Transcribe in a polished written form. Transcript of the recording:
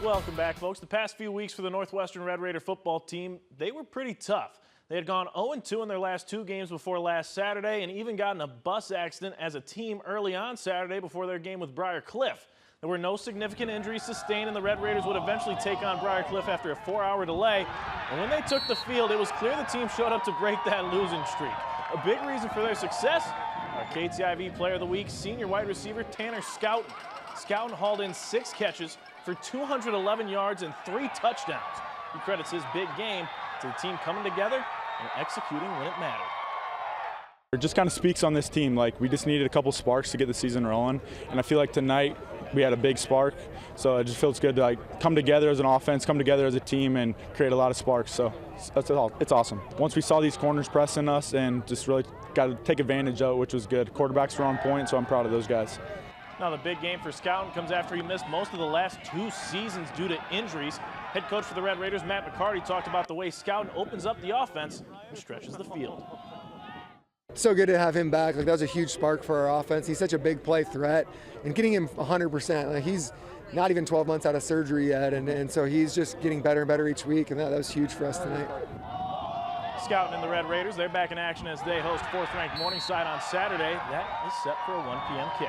Welcome back, folks. The past few weeks for the Northwestern Red Raider football team, they were pretty tough. They had gone 0-2 in their last 2 games before last Saturday and even got in a bus accident as a team early on Saturday before their game with Briar Cliff. There were no significant injuries sustained, and the Red Raiders would eventually take on Briar Cliff after a 4-hour delay. And when they took the field, it was clear the team showed up to break that losing streak. A big reason for their success, our KTIV Player of the Week, senior wide receiver Tanner Schouten. Schouten hauled in 6 catches for 211 yards and 3 touchdowns. He credits his big game to the team coming together and executing when it mattered. It just kind of speaks on this team. Like, we just needed a couple sparks to get the season rolling, and I feel like tonight we had a big spark. So it just feels good to come together as an offense, come together as a team, and create a lot of sparks. So it's awesome. Once we saw these corners pressing us, and just really got to take advantage of it, which was good. Quarterbacks were on point, so I'm proud of those guys. Now the big game for Schouten comes after he missed most of the last 2 seasons due to injuries. Head coach for the Red Raiders, Matt McCarty, talked about the way Schouten opens up the offense and stretches the field. So good to have him back. That was a huge spark for our offense. He's such a big play threat, and getting him 100%. He's not even 12 months out of surgery yet, and so he's just getting better and better each week, and that was huge for us tonight. Schouten and the Red Raiders, they're back in action as they host 4th-ranked Morningside on Saturday. That is set for a 1 p.m. kick.